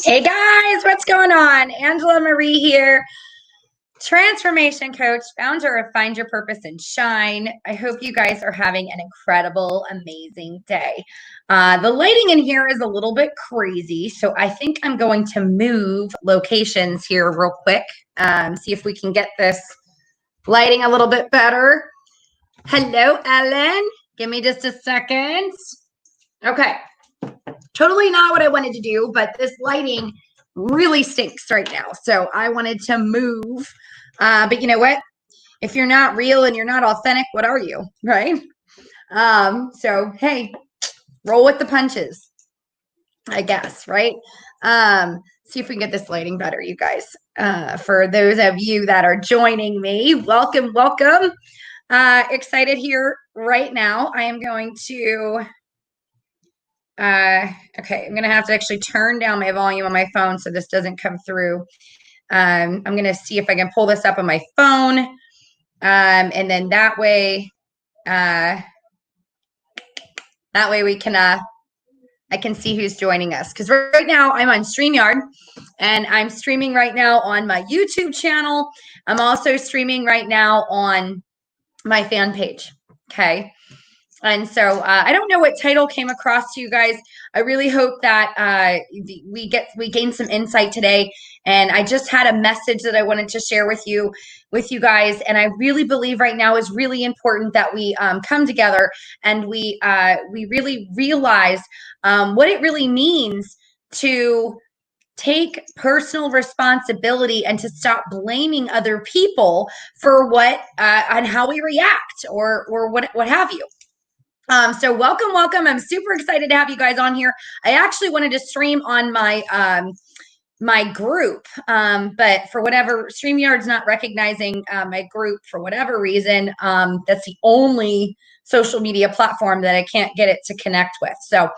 Hey guys, what's going on? Angela Marie here, transformation coach, founder of Find Your Purpose and Shine. I hope you guys are having an incredible, amazing day. The lighting in here is a little bit crazy, so I think I'm going to move locations here real quick. See if we can get this lighting a little bit better. Hello, Ellen. Give me just a second. Okay. Totally not what I wanted to do, but this lighting really stinks right now. So I wanted to move. But you know what? If you're not real and you're not authentic, what are you? Right? So hey, roll with the punches, I guess, right? See if we can get this lighting better, you guys. For those of you that are joining me, welcome, welcome. Excited here right now. I am going to okay, I'm gonna have to actually turn down my volume on my phone so this doesn't come through. I'm gonna see if I can pull this up on my phone, and then that way we can I can see who's joining us, because right now I'm on StreamYard and I'm streaming right now on my YouTube channel. I'm also streaming right now on my fan page. Okay. And so I don't know what title came across to you guys. I really hope that we gain some insight today. And I just had a message that I wanted to share with you guys. And I really believe right now is really important that we come together and we really realize what it really means to take personal responsibility and to stop blaming other people for what and how we react or what have you. So welcome, welcome. I'm super excited to have you guys on here. I actually wanted to stream on my my group, but for whatever, StreamYard's not recognizing my group for whatever reason. That's the only social media platform that I can't get it to connect with. So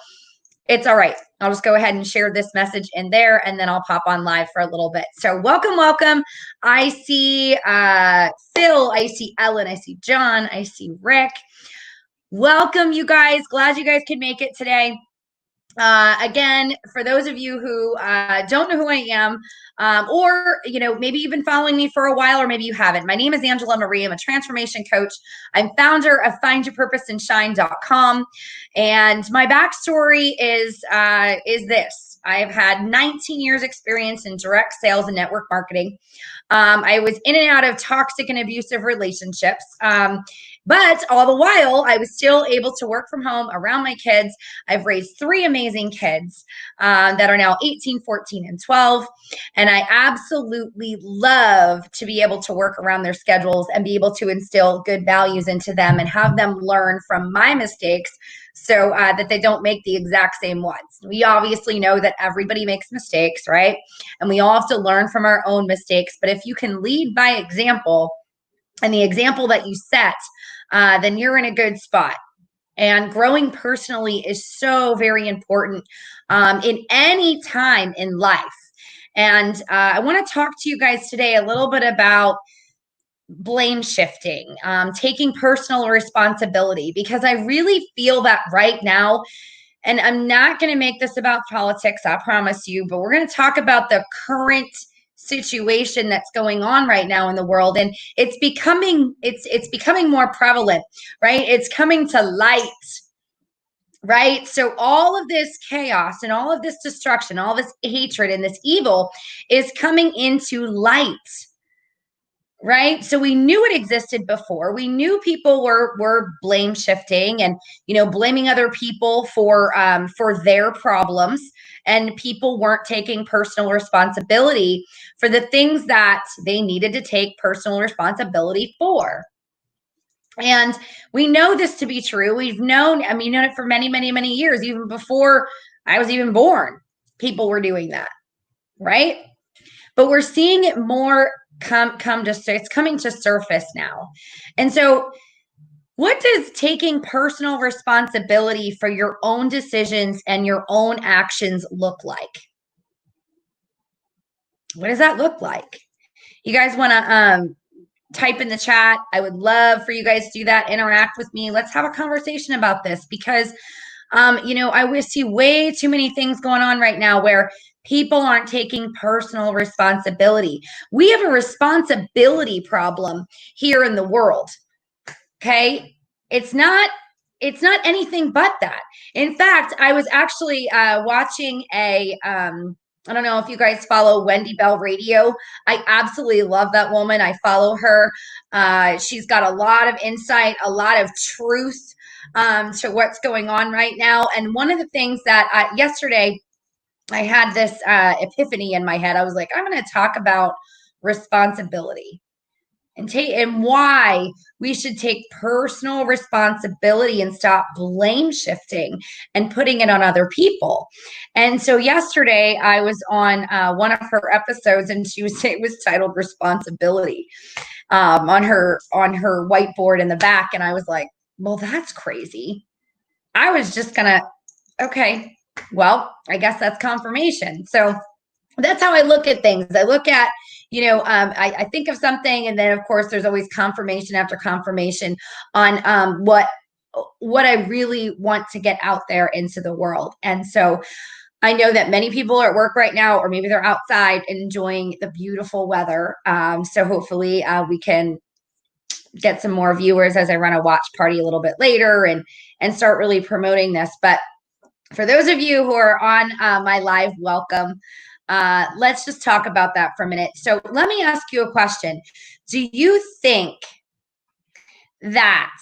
it's all right. I'll just go ahead and share this message in there, and then I'll pop on live for a little bit. So welcome, welcome. I see Phil, I see Ellen, I see John, I see Rick. Welcome, you guys. Glad you guys could make it today. Again, for those of you who don't know who I am, or maybe you've been following me for a while, or maybe you haven't. My name is Angela Marie. I'm a transformation coach. I'm founder of FindYourPurposeAndShine.com, and my backstory is this: I've had 19 years experience in direct sales and network marketing. I was in and out of toxic and abusive relationships. But all the while, I was still able to work from home around my kids. I've raised 3 amazing kids that are now 18, 14, and 12. And I absolutely love to be able to work around their schedules and be able to instill good values into them and have them learn from my mistakes so that they don't make the exact same ones. We obviously know that everybody makes mistakes, right? And we all have to learn from our own mistakes. But if you can lead by example, and the example that you set, then you're in a good spot. And growing personally is so very important in any time in life. And I want to talk to you guys today a little bit about blame shifting, taking personal responsibility, because I really feel that right now. And I'm not going to make this about politics, I promise you, but we're going to talk about the current situation that's going on right now in the world, and it's becoming more prevalent, right? It's coming to light, right? So all of this chaos and all of this destruction, all this hatred and this evil is coming into light, right? So we knew it existed before. We knew people were blame shifting and blaming other people for their problems, and people weren't taking personal responsibility for the things that they needed to take personal responsibility for. And we know this to be true. We've known it for many, many, many years, even before I was even born. People were doing that, right? But we're seeing it more it's coming to surface now. And so what does taking personal responsibility for your own decisions and your own actions look like? What does that look like? You guys want to type in the chat? I would love for you guys to do that. Interact with me. Let's have a conversation about this, because I see way too many things going on right now where people aren't taking personal responsibility. We have a responsibility problem here in the world. Okay. It's not anything but that. In fact, I was actually watching I don't know if you guys follow Wendy Bell Radio. I absolutely love that woman. I follow her. She's got a lot of insight, a lot of truth to what's going on right now. And one of the things that yesterday I had this epiphany in my head. I was like, I'm going to talk about responsibility and why we should take personal responsibility and stop blame shifting and putting it on other people. And so yesterday I was on one of her episodes, and it was titled "Responsibility" on her whiteboard in the back, and I was like, well, that's crazy. I was just gonna, okay, well, I guess that's confirmation. So that's how I look at things. I look at, I think of something, and then of course there's always confirmation after confirmation on what I really want to get out there into the world. And so I know that many people are at work right now, or maybe they're outside enjoying the beautiful weather. So hopefully we can get some more viewers as I run a watch party a little bit later and start really promoting this. But for those of you who are on my live, welcome. Let's just talk about that for a minute. So let me ask you a question. Do you think that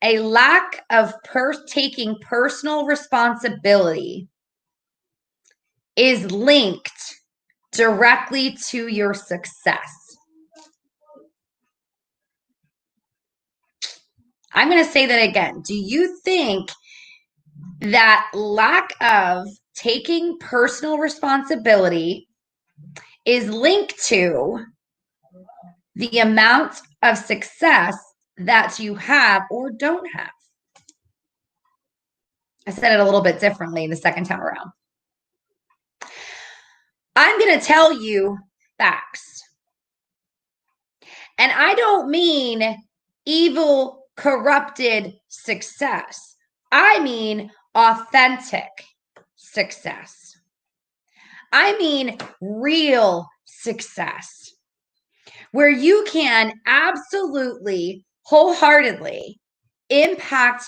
a lack of taking personal responsibility is linked directly to your success? I'm going to say that again. Do you think that lack of taking personal responsibility is linked to the amount of success that you have or don't have? I said it a little bit differently the second time around. I'm going to tell you facts. And I don't mean evil, corrupted success. I mean authentic success. I mean real success, where you can absolutely, wholeheartedly impact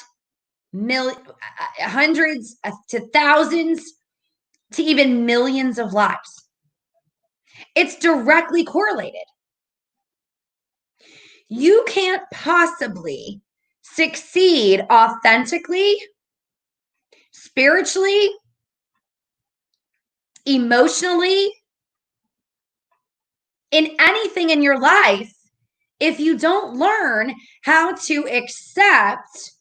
hundreds to thousands to even millions of lives. It's directly correlated. You can't possibly succeed authentically, spiritually, emotionally, in anything in your life if you don't learn how to accept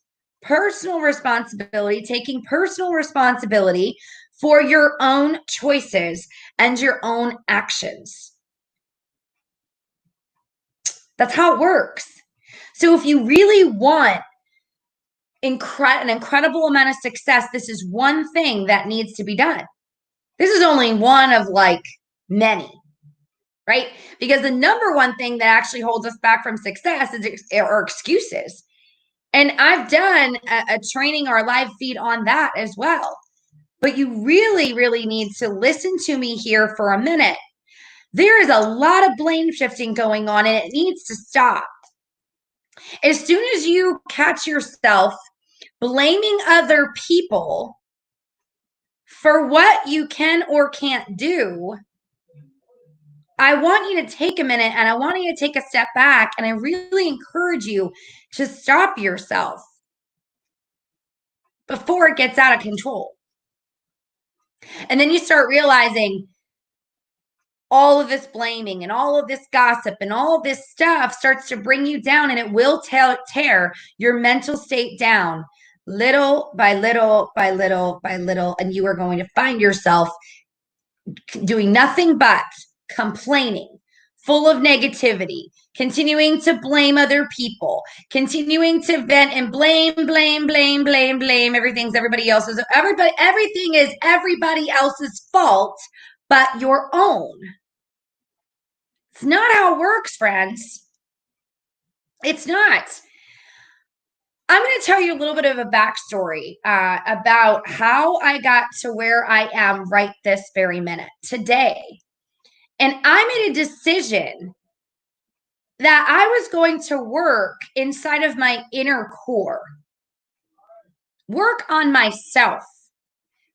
personal responsibility, taking personal responsibility for your own choices and your own actions. That's how it works. So if you really want an incredible amount of success, this is one thing that needs to be done. This is only one of like many, right? Because the number one thing that actually holds us back from success are excuses. And I've done a training or a live feed on that as well. But you really, really need to listen to me here for a minute. There is a lot of blame shifting going on, and it needs to stop. As soon as you catch yourself blaming other people for what you can or can't do, I want you to take a minute and I want you to take a step back, and I really encourage you to stop yourself before it gets out of control. And then you start realizing all of this blaming and all of this gossip and all of this stuff starts to bring you down, and it will tear your mental state down little by little by little by little. And you are going to find yourself doing nothing but complaining, full of negativity, continuing to blame other people, continuing to vent and blame. Everything is everybody else's fault but your own. It's not how it works, friends. It's not. I'm going to tell you a little bit of a backstory about how I got to where I am right this very minute today. And I made a decision that I was going to work inside of my inner core, work on myself,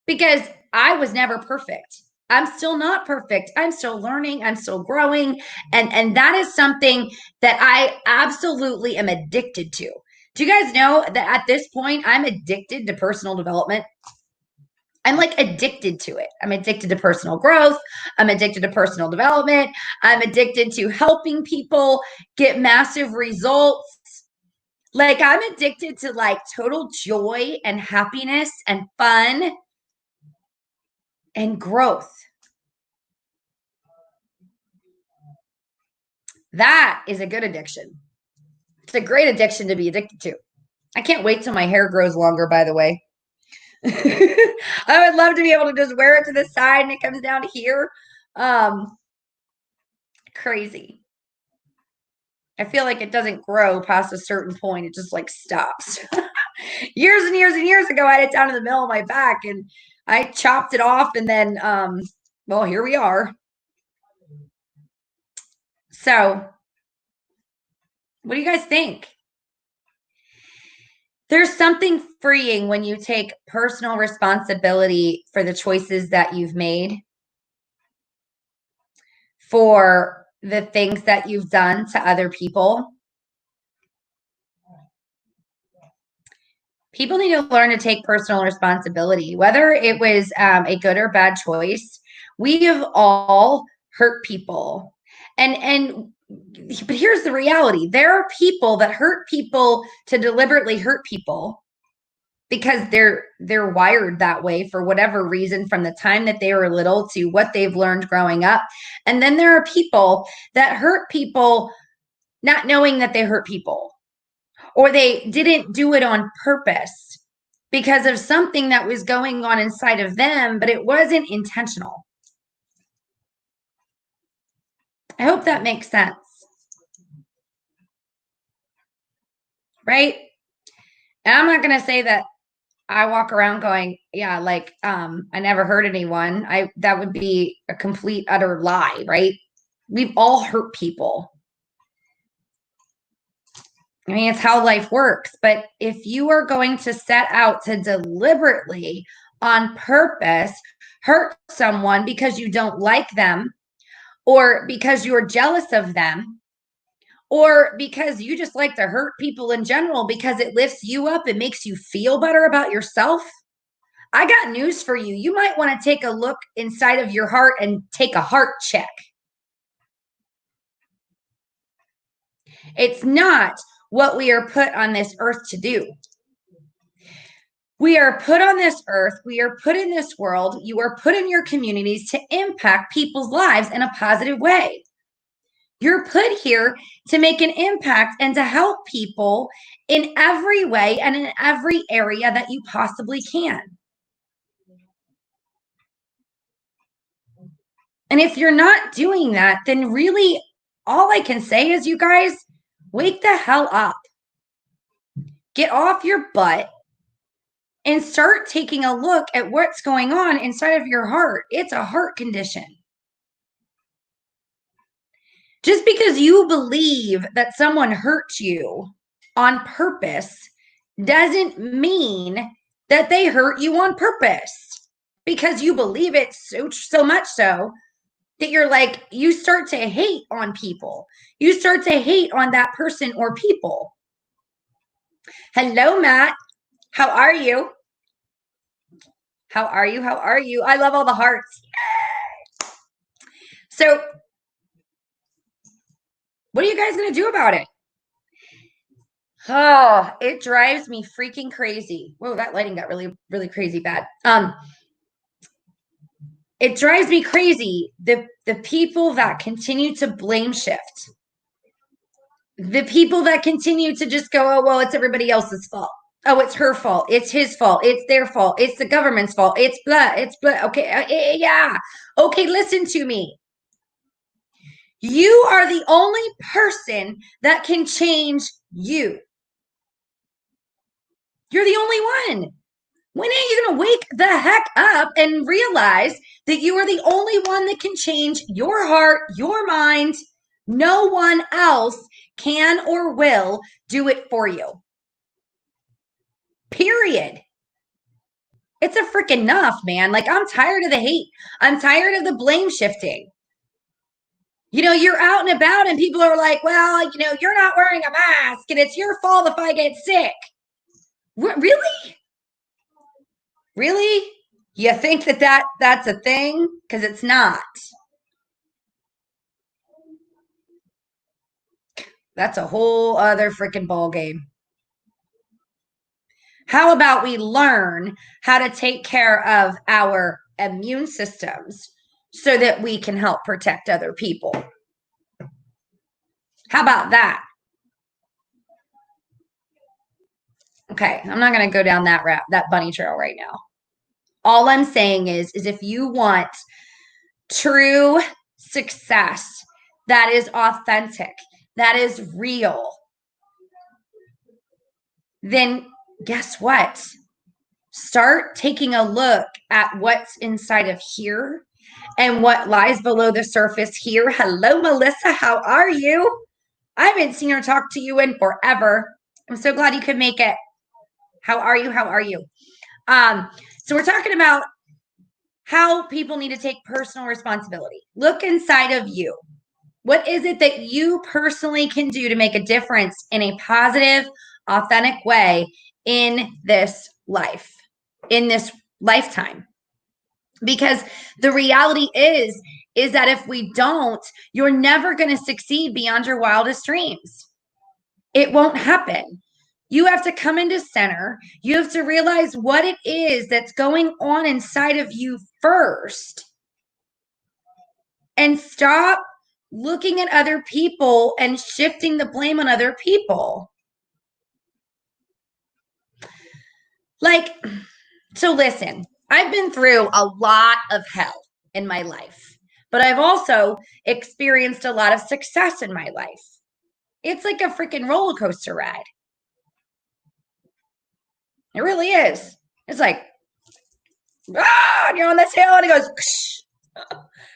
because I was never perfect. I'm still not perfect. I'm still learning. I'm still growing. And that is something that I absolutely am addicted to. Do you guys know that at this point, I'm addicted to personal development? I'm like addicted to it. I'm addicted to personal growth. I'm addicted to personal development. I'm addicted to helping people get massive results. Like I'm addicted to like total joy and happiness and fun and growth. That is a good addiction. It's a great addiction to be addicted to. I can't wait till my hair grows longer, by the way. I would love to be able to just wear it to the side and it comes down here. Crazy. I feel like it doesn't grow past a certain point. It just like stops. Years and years and years ago, I had it down in the middle of my back and I chopped it off and then well, here we are. So, what do you guys think? There's something freeing when you take personal responsibility for the choices that you've made, for the things that you've done to other people. People need to learn to take personal responsibility, whether it was a good or bad choice. We have all hurt people, and but here's the reality: there are people that hurt people to deliberately hurt people because they're wired that way for whatever reason from the time that they were little to what they've learned growing up. And then there are people that hurt people not knowing that they hurt people, or they didn't do it on purpose because of something that was going on inside of them, but it wasn't intentional. I hope that makes sense. Right? And I'm not going to say that I walk around going, yeah, like I never hurt anyone. That would be a complete utter lie, right? We've all hurt people. I mean, it's how life works. But if you are going to set out to deliberately, on purpose, hurt someone because you don't like them, or because you're jealous of them, or because you just like to hurt people in general because it lifts you up and makes you feel better about yourself, I got news for you. You might want to take a look inside of your heart and take a heart check. It's not what we are put on this earth to do. We are put on this earth. We are put in this world. You are put in your communities to impact people's lives in a positive way. You're put here to make an impact and to help people in every way and in every area that you possibly can. And if you're not doing that, then really all I can say is, you guys, wake the hell up. Get off your butt and start taking a look at what's going on inside of your heart. It's a heart condition. Just because you believe that someone hurt you on purpose doesn't mean that they hurt you on purpose, because you believe it so much so that you're like, you start to hate on people. You start to hate on that person or people. Hello, Matt. How are you? How are you? How are you? I love all the hearts. Yay! So, what are you guys going to do about it? Oh, it drives me freaking crazy. Whoa, that lighting got really, really crazy bad. It drives me crazy. The people that continue to blame shift. The people that continue to just go, oh, well, it's everybody else's fault. Oh, it's her fault. It's his fault. It's their fault. It's the government's fault. It's blah. It's blah. Okay. Yeah. Okay. Listen to me. You are the only person that can change you. You're the only one. When are you going to wake the heck up and realize that you are the only one that can change your heart, your mind? No one else can or will do it for you. Period. It's a freaking enough, man. Like, I'm tired of the hate. I'm tired of the blame shifting. You know, you're out and about and people are like, well, you know, you're not wearing a mask and it's your fault if I get sick. Really? Really? You think that's a thing? Because it's not. That's a whole other freaking ball game. How about we learn how to take care of our immune systems so that we can help protect other people? How about that? Okay, I'm not going to go down that bunny trail right now. All I'm saying is if you want true success that is authentic, that is real, then guess what? Start taking a look at what's inside of here and what lies below the surface here. Hello, Melissa. How are you? I haven't seen her talk to you in forever. I'm so glad you could make it. How are you? How are you? So we're talking about how people need to take personal responsibility. Look inside of you. What is it that you personally can do to make a difference in a positive, authentic way in this life, in this lifetime? Because the reality is that if we don't, you're never going to succeed beyond your wildest dreams. It won't happen. You have to come into center. You have to realize what it is that's going on inside of you first. And stop looking at other people and shifting the blame on other people. Like, so listen, I've been through a lot of hell in my life, but I've also experienced a lot of success in my life. It's like a freaking roller coaster ride. It really is. It's like, and you're on this hill and it goes,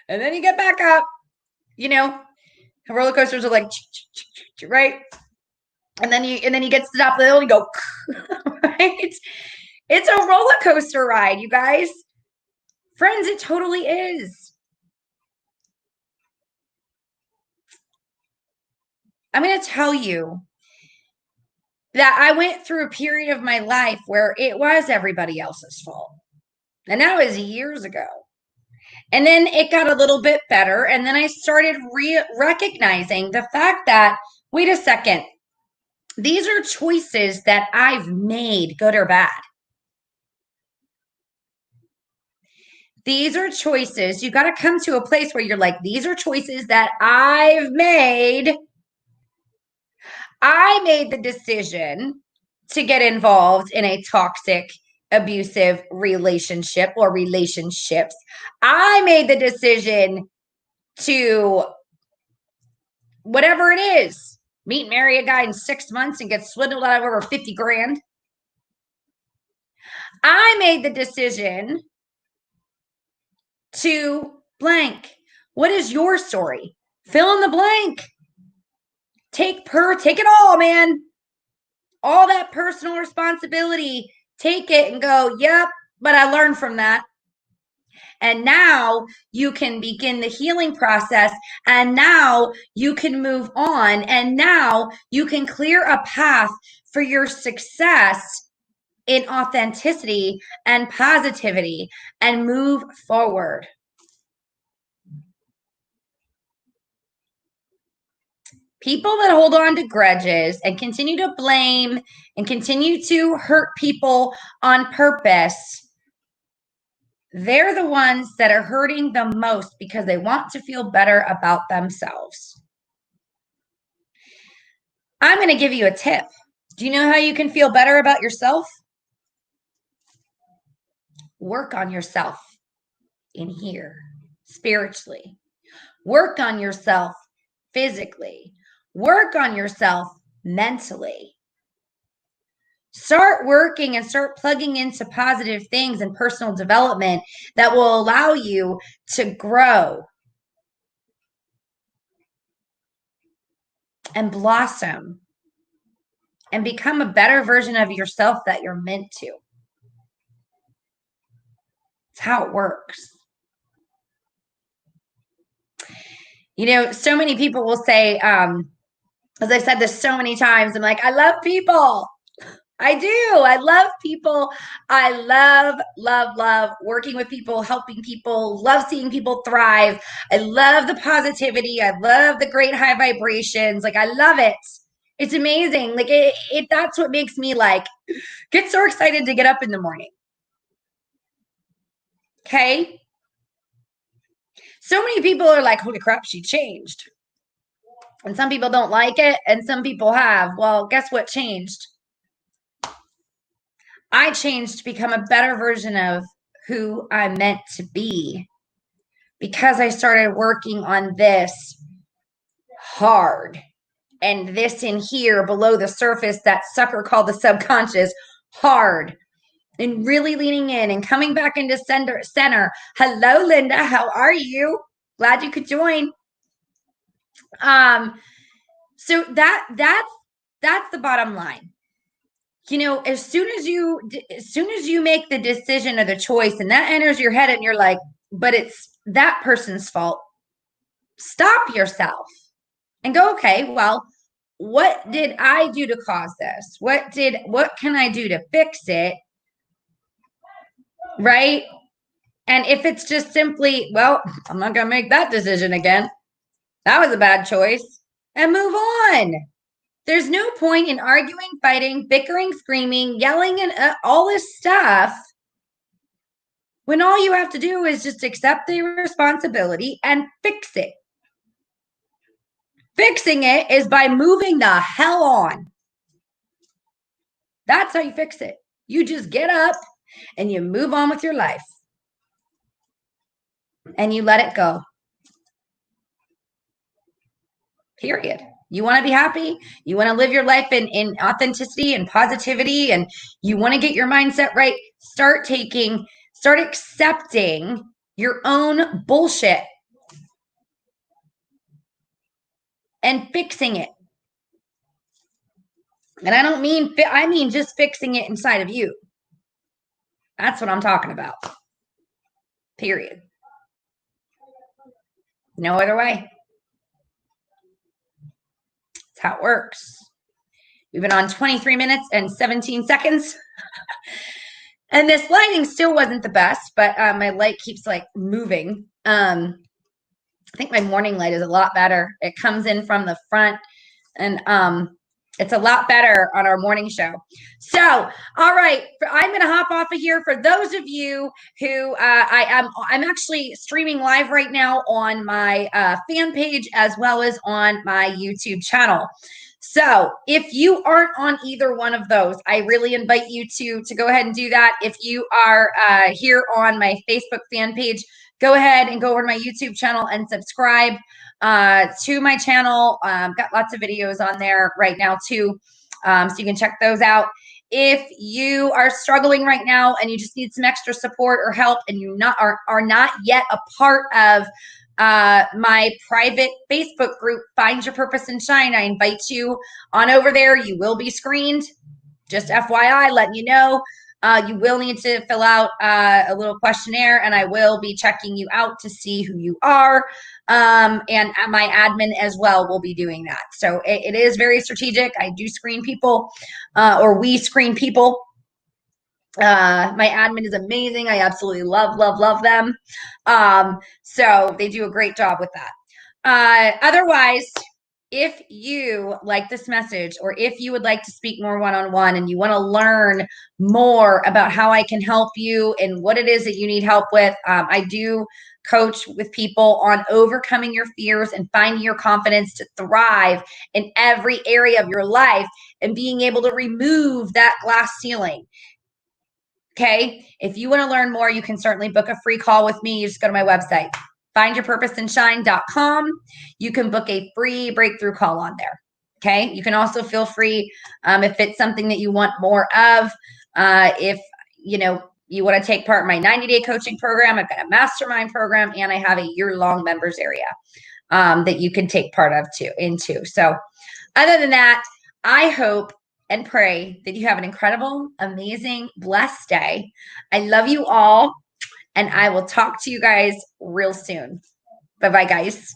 and then you get back up. You know, roller coasters are like, right? And then you get to the top of the hill and you go, right? It's a roller coaster ride, you guys. Friends, it totally is. I'm going to tell you that I went through a period of my life where it was everybody else's fault. And that was years ago. And then it got a little bit better. And then I started recognizing the fact that, wait a second, these are choices that I've made, good or bad. These are choices. You got to come to a place where you're like, these are choices that I've made. I made the decision to get involved in a toxic, abusive relationship or relationships. I made the decision to whatever it is, meet, marry a guy in 6 months and get swindled out of over 50 grand. I made the decision to blank. What is your story? Fill in the blank. Take it all, man. All that personal responsibility. Take it and go, yep, but I learned from that. And now you can begin the healing process. And now you can move on. And now you can clear a path for your success in authenticity and positivity and move forward. People that hold on to grudges and continue to blame and continue to hurt people on purpose, they're the ones that are hurting the most because they want to feel better about themselves. I'm going to give you a tip. Do you know how you can feel better about yourself? Work on yourself in here, spiritually. Work on yourself physically. Work on yourself mentally. Start working and start plugging into positive things and personal development that will allow you to grow and blossom and become a better version of yourself that you're meant to. It's how it works. You know, so many people will say, as I've said this so many times, I'm like, I love people. I do. I love people. I love working with people, helping people, love seeing people thrive. I love the positivity. I love the great high vibrations. Like, I love it. It's amazing. Like, that's what makes me like get so excited to get up in the morning. Okay. So many people are like, holy crap, she changed. And some people don't like it, and some people have. Well, guess what changed? I changed to become a better version of who I'm meant to be because I started working on this hard. And this in here below the surface, that sucker called the subconscious, hard. And really leaning in and coming back into center. Hello, Linda. How are you? Glad you could join. So that's the bottom line. You know, as soon as you make the decision or the choice and that enters your head and you're like, but it's that person's fault, stop yourself and go, okay, well, what did I do to cause this? What can I do to fix it? Right? And if it's just simply, well, I'm not going to make that decision again. That was a bad choice. And move on. There's no point in arguing, fighting, bickering, screaming, yelling, and all this stuff when all you have to do is just accept the responsibility and fix it. Fixing it is by moving the hell on. That's how you fix it. You just get up and you move on with your life. And you let it go. Period. You want to be happy. You want to live your life in authenticity and positivity, and you want to get your mindset right. Start accepting your own bullshit and fixing it. And I mean just fixing it inside of you. That's what I'm talking about. Period. No other way. That's how it works. We've been on 23 minutes and 17 seconds. And this lighting still wasn't the best, but my light keeps like moving. I think my morning light is a lot better. It comes in from the front, and it's a lot better on our morning show. So, all right, I'm going to hop off of here. For those of you who I'm actually streaming live right now on my fan page as well as on my YouTube channel. So if you aren't on either one of those, I really invite you to go ahead and do that. If you are here on my Facebook fan page, go ahead and go over to my YouTube channel and subscribe to my channel. Got lots of videos on there right now too, so you can check those out. If you are struggling right now and you just need some extra support or help, and you are not yet a part of my private Facebook group, Find Your Purpose and Shine, I invite you on over there. You will be screened. Just FYI, letting you know. You will need to fill out a little questionnaire, and I will be checking you out to see who you are. And my admin as well will be doing that. So it is very strategic. I do screen people, or we screen people. My admin is amazing. I absolutely love them. So they do a great job with that. Otherwise, if you like this message, or if you would like to speak more one-on-one and you want to learn more about how I can help you and what it is that you need help with, I do coach with people on overcoming your fears and finding your confidence to thrive in every area of your life and being able to remove that glass ceiling. Okay. If you want to learn more, you can certainly book a free call with me. You just go to my website, findyourpurposeandshine.com. You can book a free breakthrough call on there. Okay. You can also feel free if it's something that you want more of. If you want to take part in my 90-day coaching program, I've got a mastermind program, and I have a year-long members area that you can take part of into. So other than that, I hope and pray that you have an incredible, amazing, blessed day. I love you all, and I will talk to you guys real soon. Bye-bye, guys.